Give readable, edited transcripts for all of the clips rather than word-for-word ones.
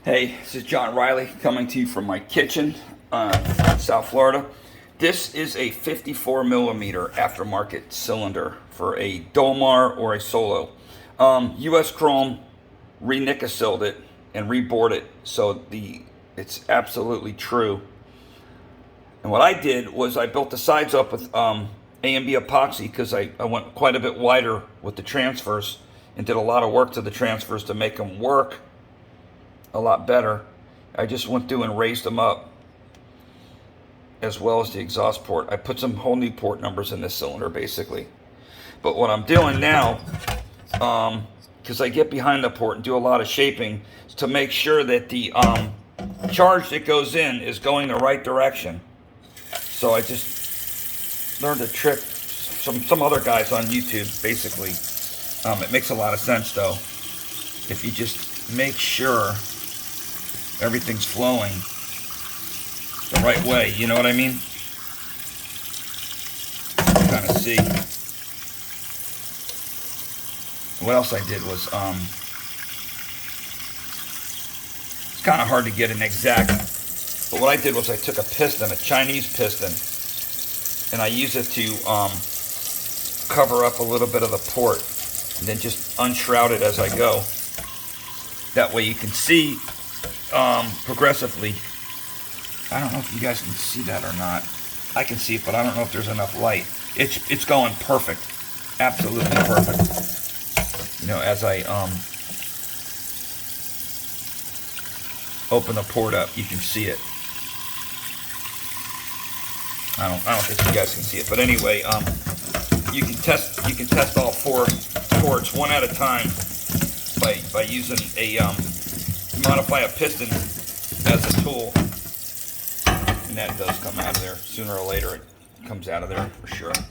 Hey, this is John Riley coming to you from my kitchen, South Florida. This is a 54 millimeter aftermarket cylinder for a Dolmar or a Solo. US Chrome re-Nicosilled it and rebored it, so it's absolutely true. And what I did was I built the sides up with A&B epoxy because I went quite a bit wider with the transfers and did a lot of work to the transfers to make them work a lot better. I just went through and raised them up, as well as the exhaust port. I put some whole new port numbers in this cylinder basically. But what I'm doing now, because I get behind the port and do a lot of shaping, is to make sure that the charge that goes in is going the right direction. So I just learned a trick some other guys on YouTube basically. It makes a lot of sense though. If you just make sure everything's flowing the right way, you know what I mean? Kind of see. What else I did was, it's kind of hard to get an exact, but what I did was I took a piston, a Chinese piston, and I used it to cover up a little bit of the port, and then just unshroud it as I go. That way you can see progressively. I don't know if you guys can see that or not. I can see it, but I don't know if there's enough light. It's going perfect, absolutely perfect. You know, as I open the port up, you can see it. I don't think you guys can see it, but anyway, you can test all four ports one at a time by using a modify a piston as a tool, and that does come out of there sooner or later. It comes out of there for sure. Just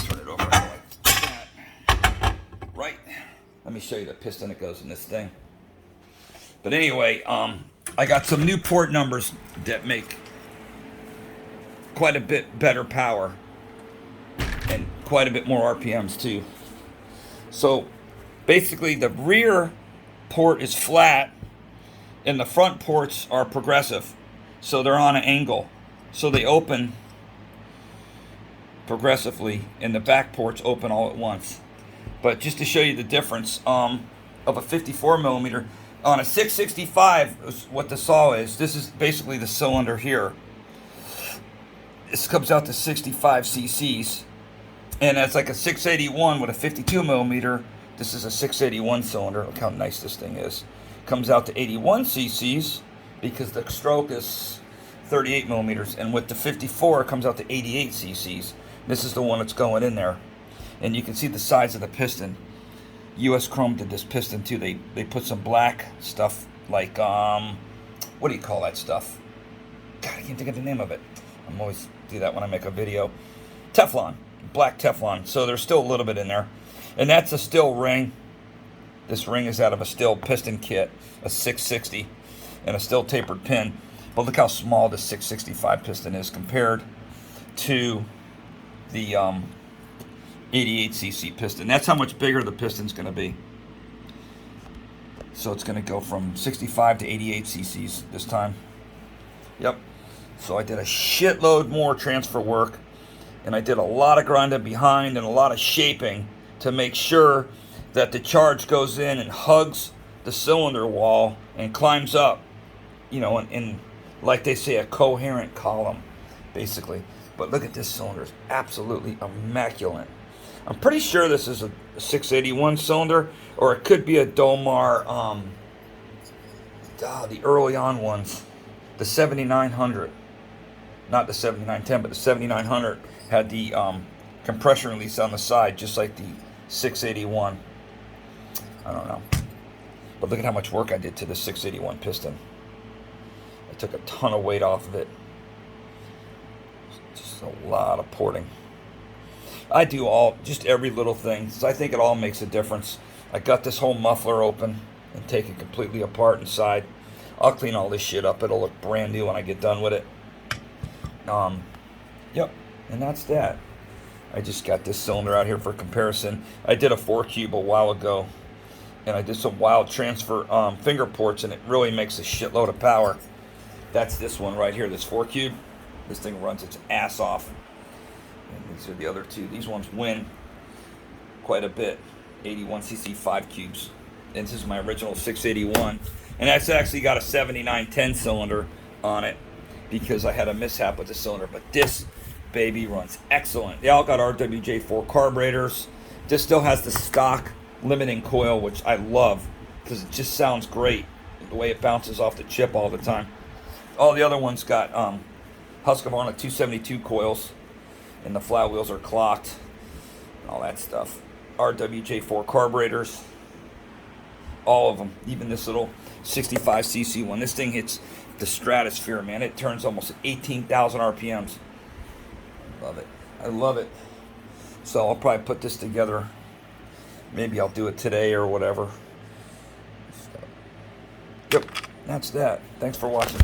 turn it over like that. Right. Let me show you the piston that goes in this thing. But anyway, I got some new port numbers that make quite a bit better power and quite a bit more RPMs too. So basically the rear port is flat and the front ports are progressive, so they're on an angle, so they open progressively and the back ports open all at once. But just to show you the difference of a 54 millimeter on a 665 is what the saw is. This is basically the cylinder here. This comes out to 65 cc's, and it's like a 681 with a 52 millimeter. This is a 681 cylinder. Look how nice this thing is. Comes out to 81 cc's because the stroke is 38 millimeters. And with the 54, it comes out to 88 cc's. This is the one that's going in there. And you can see the sides of the piston. US Chrome did this piston too. They put some black stuff like, what do you call that stuff? God, I can't think of the name of it. I'm always do that when I make a video. Teflon. Black Teflon. So there's still a little bit in there. And that's a steel ring. This ring is out of a steel piston kit, a 660, and a steel tapered pin. But look how small this 665 piston is compared to the 88cc piston. That's how much bigger the piston's going to be. So it's going to go from 65 to 88 cc's this time. Yep. So I did a shitload more transfer work, and I did a lot of grinding behind and a lot of shaping to make sure that the charge goes in and hugs the cylinder wall and climbs up, you know, in like they say, a coherent column, basically. But look at this cylinder. It's absolutely immaculate. I'm pretty sure this is a 681 cylinder, or it could be a Dolmar, the early on ones, the 7900. Not the 7910, but the 7900 had the compression release on the side, just like the 681. I don't know. But look at how much work I did to the 681 piston. I took a ton of weight off of it. Just a lot of porting. I do just every little thing, so I think it all makes a difference. I got this whole muffler open and take it completely apart inside. I'll clean all this shit up. It'll look brand new when I get done with it. Yep, and that's that. I just got this cylinder out here for comparison. I did a 4 cube a while ago. and I did some wild transfer finger ports, and it really makes a shitload of power. That's this one right here, this 4-cube. This thing runs its ass off. And these are the other two. These ones win quite a bit. 81cc 5 cubes. And this is my original 681. And that's actually got a 7910 cylinder on it because I had a mishap with the cylinder. But this baby runs excellent. They all got RWJ4 carburetors. This still has the stock limiting coil, which I love because it just sounds great. The way it bounces off the chip all the time. All the other ones got Husqvarna 272 coils, and the flywheels are clocked, all that stuff. RWJ4 carburetors, all of them, even this little 65cc one. This thing hits the stratosphere, man. It turns almost 18,000 RPMs. Love it. I love it. So I'll probably put this together. Maybe I'll do it today or whatever. Yep, that's that. Thanks for watching.